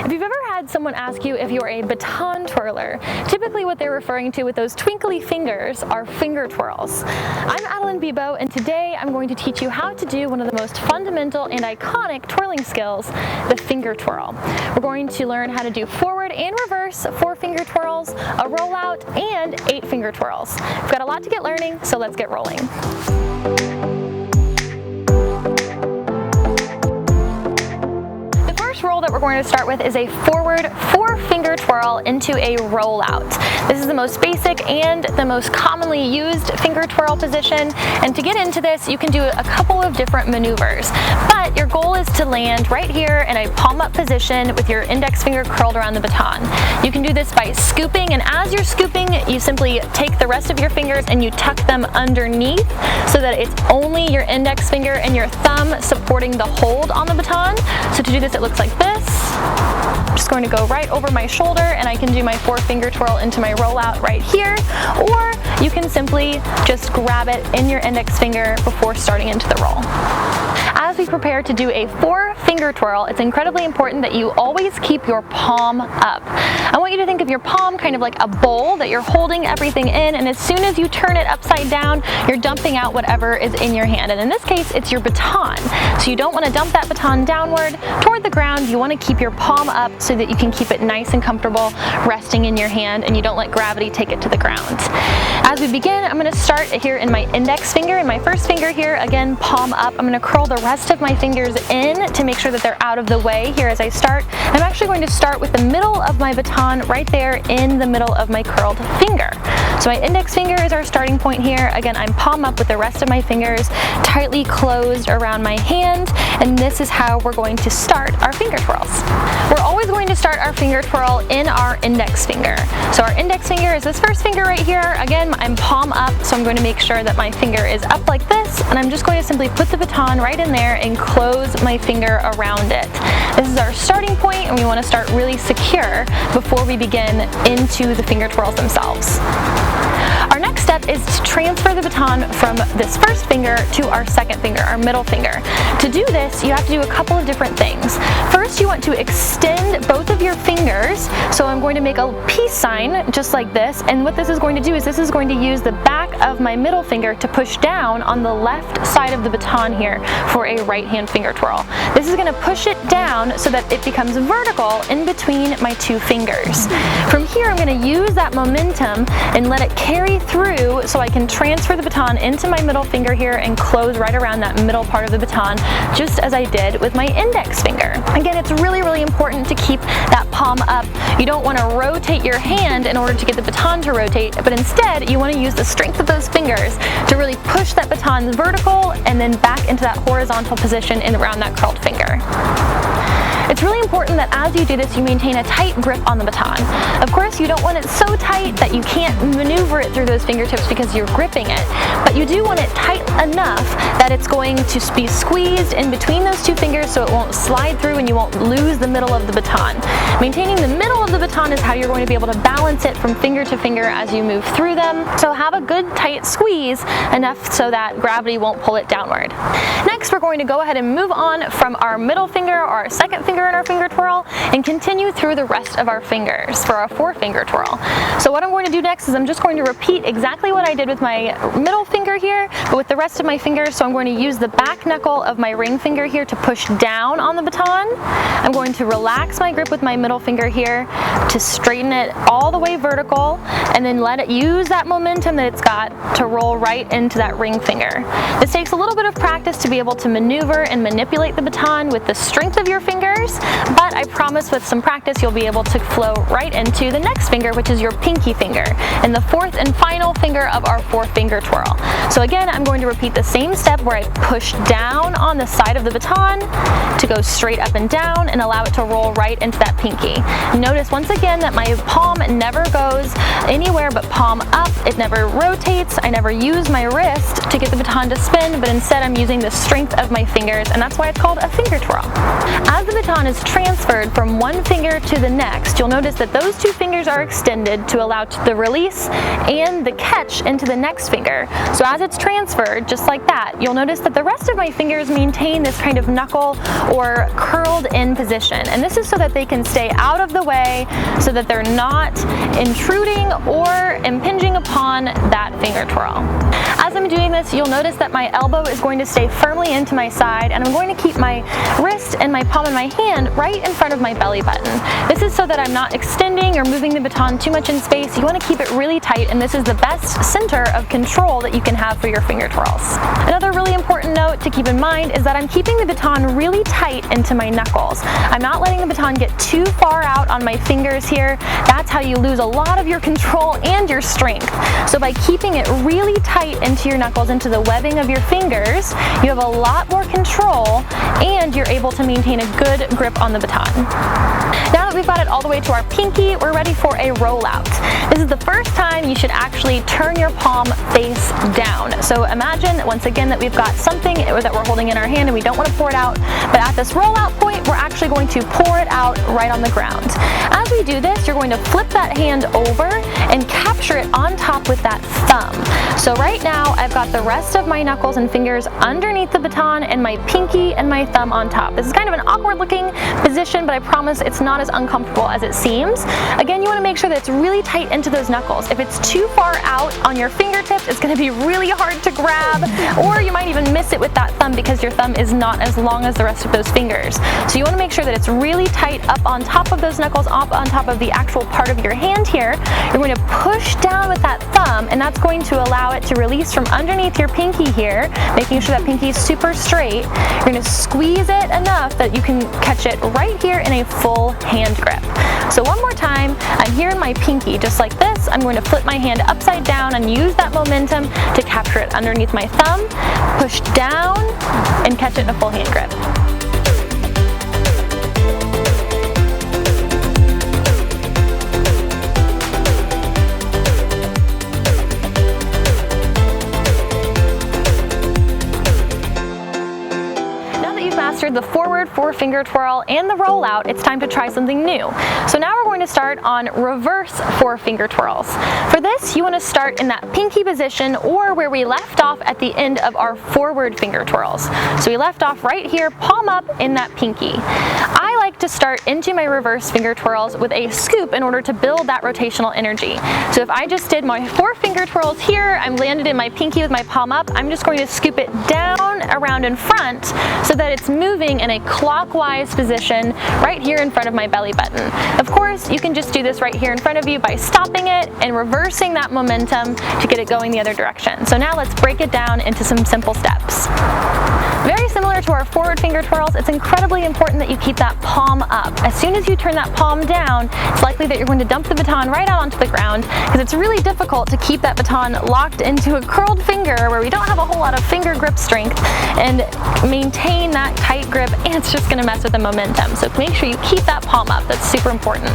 If you've ever had someone ask you if you're a baton twirler, typically what they're referring to with those twinkly fingers are finger twirls. I'm Adaline Bebo, and today I'm going to teach you how to do one of the most fundamental and iconic twirling skills, the finger twirl. We're going to learn how to do forward and reverse 4 finger twirls, a rollout, and 8 finger twirls. We've got a lot to get learning, so let's get rolling. Roll that we're going to start with is a forward 4 finger twirl into a rollout. This is the most basic and the most commonly used finger twirl position, and to get into this you can do a couple of different maneuvers, but your goal is to land right here in a palm up position with your index finger curled around the baton. You can do this by scooping, and as you're scooping you simply take the rest of your fingers and you tuck them underneath so that it's only your index finger and your thumb supporting the hold on the baton. So to do this it looks like this. I'm just going to go right over my shoulder and I can do my 4 finger twirl into my rollout right here, or you can simply just grab it in your index finger before starting into the roll. As we prepare to do a 4 finger twirl, it's incredibly important that you always keep your palm up. I want you to think of your palm kind of like a bowl that you're holding everything in, and as soon as you turn it upside down, you're dumping out whatever is in your hand. And in this case, it's your baton. So you don't want to dump that baton downward toward the ground. You want to keep your palm up so that you can keep it nice and comfortable resting in your hand, and you don't let gravity take it to the ground. As we begin, I'm going to start here in my index finger, and my first finger here, again, palm up. I'm going to curl the rest of my fingers in to make sure that they're out of the way here as I start. I'm actually going to start with the middle of my baton right there in the middle of my curled finger. So my index finger is our starting point here. Again, I'm palm up with the rest of my fingers tightly closed around my hand, and this is how we're going to start our finger twirls. We're always going to start our finger twirl in our index finger. So our index finger is this first finger right here. Again, I'm palm up, so I'm going to make sure that my finger is up like this, and I'm just going to simply put the baton right in there and close my finger around it. This is our starting point, and we want to start really secure before we begin into the finger twirls themselves. Our next step is to transfer the baton from this first finger to our second finger, our middle finger. To do this, you have to do a couple of different things. First, you want to extend both of your fingers. So I'm going to make a peace sign just like this, and what this is going to do is this is going to use the back of my middle finger to push down on the left side of the baton here for a right hand finger twirl. This is going to push it down so that it becomes vertical in between my 2 fingers. From here, I'm going to use that momentum and let it carry through so I can transfer the baton into my middle finger here and close right around that middle part of the baton, just as I did with my index finger. Again, it's really, really important to keep that palm up. You don't want to rotate your hand in order to get the baton to rotate, but instead you want to use the strength of those fingers to really push that baton vertical and then back into that horizontal position and around that curled finger. It's really important that as you do this, you maintain a tight grip on the baton. Of course, you don't want it so tight that you can't maneuver it through those fingertips because you're gripping it, but you do want it tight enough that it's going to be squeezed in between those 2 fingers so it won't slide through and you won't lose the middle of the baton. Maintaining the middle of the baton is how you're going to be able to balance it from finger to finger as you move through them. So have a good tight squeeze, enough so that gravity won't pull it downward. Next, we're going to go ahead and move on from our middle finger or our second finger in our finger twirl and continue through the rest of our fingers for our 4 finger twirl. So what I'm going to do next is I'm just going to repeat exactly what I did with my middle finger here, but with the rest of my fingers. So I'm going to use the back knuckle of my ring finger here to push down on the baton. I'm going to relax my grip with my middle finger here to straighten it all the way vertical, and then let it use that momentum that it's got to roll right into that ring finger. This takes a little bit of practice to be able to maneuver and manipulate the baton with the strength of your fingers, but I promise with some practice you'll be able to flow right into the next finger, which is your pinky finger, and the 4th and final finger of our 4 finger twirl. So again, I'm going to repeat the same step where I push down on the side of the baton to go straight up and down and allow it to roll right into that pinky. Notice once again that my palm never goes anywhere but palm up. It never rotates. I never use my wrist to get the baton to spin, but instead I'm using the strength of my fingers, and that's why it's called a finger twirl. As the baton baton is transferred from one finger to the next, you'll notice that those two fingers are extended to allow the release and the catch into the next finger. So as it's transferred, just like that, you'll notice that the rest of my fingers maintain this kind of knuckle or curled in position. And this is so that they can stay out of the way, so that they're not intruding or impinging upon that finger twirl. As I'm doing this, you'll notice that my elbow is going to stay firmly into my side, and I'm going to keep my wrist and my palm of my hand right in front of my belly button. This is so that I'm not extending or moving the baton too much in space. You want to keep it really tight, and this is the best center of control that you can have for your finger twirls. Another really important note to keep in mind is that I'm keeping the baton really tight into my knuckles. I'm not letting the baton get too far out on my fingers here. That's how you lose a lot of your control and your strength. So by keeping it really tight into your knuckles, into the webbing of your fingers, you have a lot more control and you're able to maintain a good grip on the baton. Now that we've got it all the way to our pinky, we're ready for a rollout. This is the first time you should actually turn your palm face down. So imagine once again that we've got something that we're holding in our hand and we don't want to pour it out, but at this rollout point, we're actually going to pour it out right on the ground. As we do this, you're going to flip that hand over and capture it on top with that thumb. So right now, I've got the rest of my knuckles and fingers underneath the baton and my pinky and my thumb on top. This is kind of an awkward looking position, but I promise it's not as uncomfortable as it seems. Again, you want to make sure that it's really tight into those knuckles. If it's too far out on your fingertips, it's going to be really hard to grab, or you might even miss it with that thumb because your thumb is not as long as the rest of those fingers. So you want to make sure that it's really tight up on top of those knuckles, up on top of the actual part of your hand here. You're going to push down with that thumb, and that's going to allow it to release from underneath your pinky here, making sure that pinky is super straight. You're going to squeeze it enough that you can catch it right here in a full hand grip. So one more time, I'm here in my pinky, just like this. I'm going to flip my hand upside down and use that momentum to capture it underneath my thumb, push down, and catch it in a full hand grip. Mastered the forward 4-finger twirl and the rollout, it's time to try something new. So now we're going to start on reverse 4-finger twirls. For this, you want to start in that pinky position or where we left off at the end of our forward finger twirls. So we left off right here, palm up in that pinky. I like to start into my reverse finger twirls with a scoop in order to build that rotational energy. So if I just did my 4-finger twirls here, I'm landed in my pinky with my palm up, I'm just going to scoop it down around in front so that it's moving in a clockwise position right here in front of my belly button. Of course, you can just do this right here in front of you by stopping it and reversing that momentum to get it going the other direction. So now let's break it down into some simple steps. Very similar to our forward finger twirls, it's incredibly important that you keep that palm up. As soon as you turn that palm down, it's likely that you're going to dump the baton right out onto the ground because it's really difficult to keep that baton locked into a curled finger where we don't have a whole lot of finger grip strength and maintain that tight grip, and it's just going to mess with the momentum. So make sure you keep that palm up. That's super important.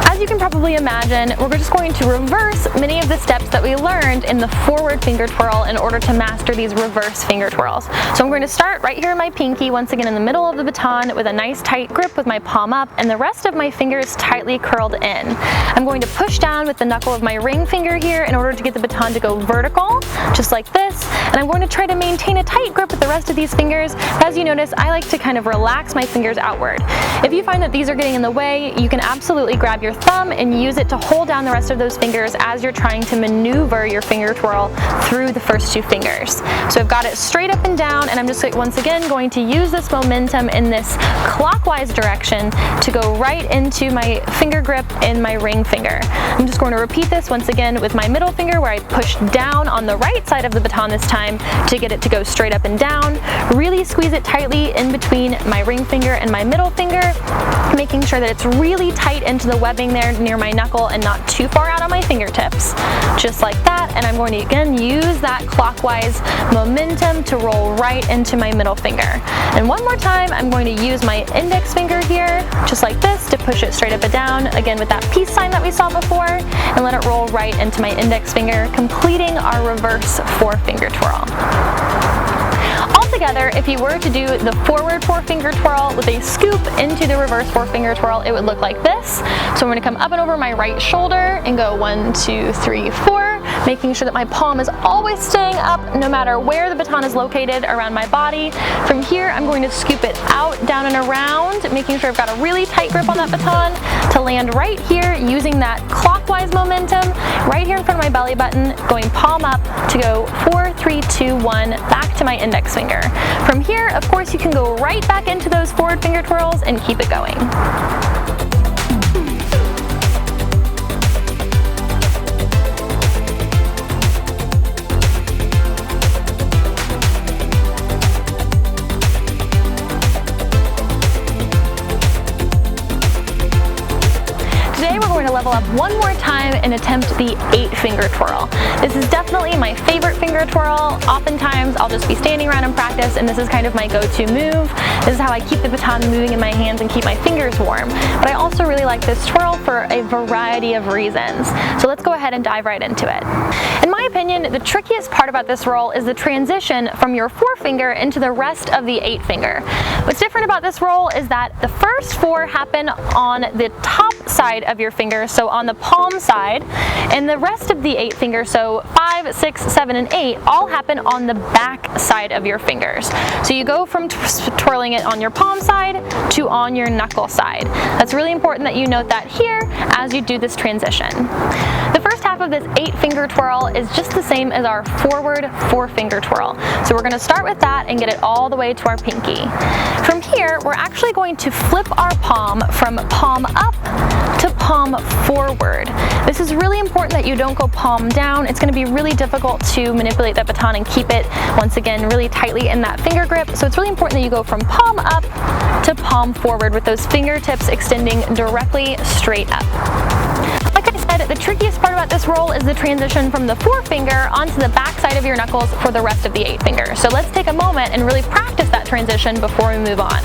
As you can probably imagine, we're just going to reverse many of the steps that we learned in the forward finger twirl in order to master these reverse finger twirls. So I'm going to start right here in my pinky, once again in the middle of the baton with a nice tight grip with my palm up and the rest of my fingers tightly curled in. I'm going to push down with the knuckle of my ring finger here in order to get the baton to go vertical, just like this, and I'm going to try to maintain a tight grip with the rest of these fingers. As you notice, I like to kind of relax my fingers outward. If you find that these are getting in the way, you can absolutely grab your thumb and use it to hold down the rest of those fingers as you're trying to maneuver your finger twirl through the first 2 fingers. So I've got it straight up and down, and I'm just once again going to use this momentum in this clockwise direction to go right into my finger grip in my ring finger. I'm just going to repeat this once again with my middle finger where I push down on the right side of the baton this time to get it to go straight up and down. Really squeeze it tightly in between my ring finger and my middle finger, making sure that it's really tight into the webbing there near my knuckle and not too far out on my fingertips. Just like that, and I'm going to again use that clockwise momentum to roll right into my middle finger. And one more time, I'm going to use my index finger here, just like this, to push it straight up and down, again with that peace sign that we saw before, and let it roll right into my index finger, completing our reverse 4-finger twirl. altogether, if you were to do the forward four-finger twirl with a scoop into the reverse four-finger twirl, it would look like this. So I'm going to come up and over my right shoulder and go 1, 2, 3, 4, making sure that my palm is always staying up no matter where the baton is located around my body. From here, I'm going to scoop it out, down and around, making sure I've got a really tight grip on that baton to land right here using that clockwise momentum right here in front of my belly button, going palm up to go 4, 3, 2, 1, back to my index finger. From here, of course, you can go right back into those forward finger twirls and keep it going. Level up one more time and attempt the 8-finger twirl. This is definitely my favorite finger twirl. Oftentimes I'll just be standing around and practice, and this is kind of my go-to move. This is how I keep the baton moving in my hands and keep my fingers warm. But I also really like this twirl for a variety of reasons. So let's go ahead and dive right into it. In my opinion, the trickiest part about this roll is the transition from your forefinger into the rest of the 8-finger. What's different about this roll is that the first 4 happen on the top side of your finger, so on the palm side, and the rest of the 8-finger, so 5, 6, 7, and 8, all happen on the back side of your fingers. So you go from twirling it on your palm side to on your knuckle side. That's really important that you note that here as you do this transition. The first half of this 8-finger twirl is just the same as our forward 4-finger twirl. So we're going to start with that and get it all the way to our pinky. From here, we're actually going to flip our palm from palm up to palm forward. This is really important that you don't go palm down. It's going to be really difficult to manipulate that baton and keep it, once again, really tightly in that finger grip. So it's really important that you go from palm up to palm forward with those fingertips extending directly straight up. Like I said, the trickiest part about this roll is the transition from the forefinger onto the back side of your knuckles for the rest of the 8-finger. So let's take a moment and really practice that transition before we move on.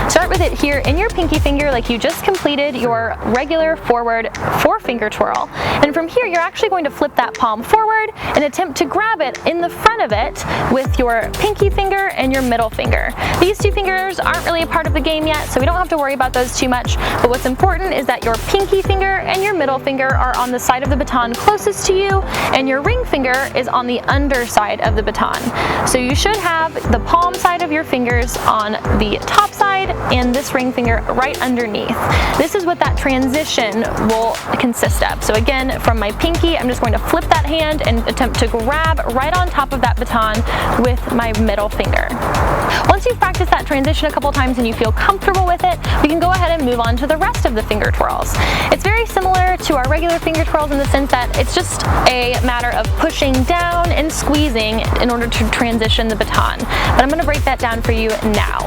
Start with it here in your pinky finger like you just completed your regular forward 4-finger twirl. And from here, you're actually going to flip that palm forward and attempt to grab it in the front of it with your pinky finger and your middle finger. These 2 fingers aren't really a part of the game yet, so we don't have to worry about those too much. But what's important is that your pinky finger and your middle finger are on the side of the baton closest to you, and your ring finger is on the underside of the baton. So you should have the palm side of your fingers on the top side and this ring finger right underneath. This is what that transition will consist of. So again, from my pinky, I'm just going to flip that hand and attempt to grab right on top of that baton with my middle finger. Once you've practiced that transition a couple times and you feel comfortable with it, we can go ahead and move on to the rest of the finger twirls. It's very similar to our regular finger twirls in the sense that it's just a matter of pushing down and squeezing in order to transition the baton. But I'm going to break that down for you now.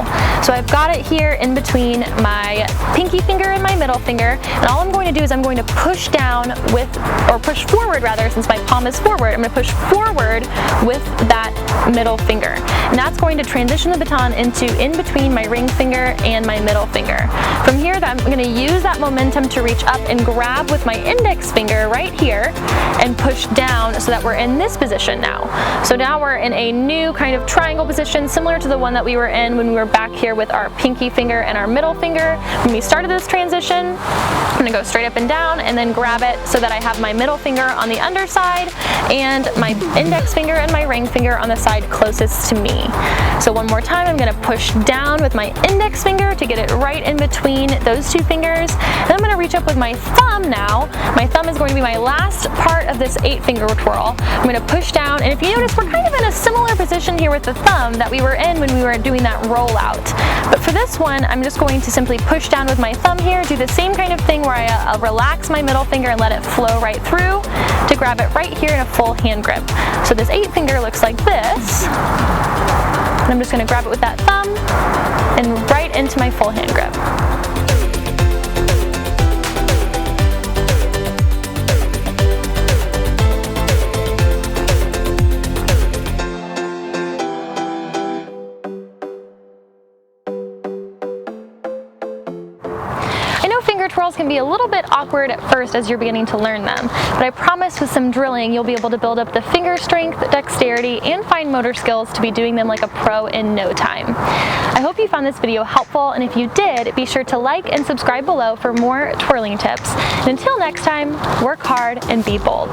So I've got it here in between my pinky finger and my middle finger, and all I'm going to do is I'm going to push down with, or push forward rather, since my palm is forward, I'm going to push forward with that middle finger. And that's going to transition the baton into in between my ring finger and my middle finger. From here, I'm going to use that momentum to reach up and grab with my index finger right here and push down so that we're in this position now. So now we're in a new kind of triangle position similar to the one that we were in when we were back here with our pinky finger and our middle finger. When we started this transition, I'm going to go straight up and down and then grab it so that I have my middle finger on the underside and my index finger and my ring finger on the side closest to me. So one more time, I'm going to push down with my index finger to get it right in between those 2 fingers. And I'm going to reach up with my thumb now. My thumb is going to be my last part of this 8-finger twirl. I'm going to push down, and if you notice, we're kind of in a similar position here with the thumb that we were in when we were doing that rollout. But for this one, I'm just going to simply push down with my thumb here, do the same kind of thing where I'll relax my middle finger and let it flow right through to grab it right here in a full hand grip. So this 8-finger looks like this. And I'm just going to grab it with that thumb and right into my full hand grip. twirls can be a little bit awkward at first as you're beginning to learn them, but I promise with some drilling you'll be able to build up the finger strength, dexterity, and fine motor skills to be doing them like a pro in no time. I hope you found this video helpful, and if you did, be sure to like and subscribe below for more twirling tips. And until next time, work hard and be bold.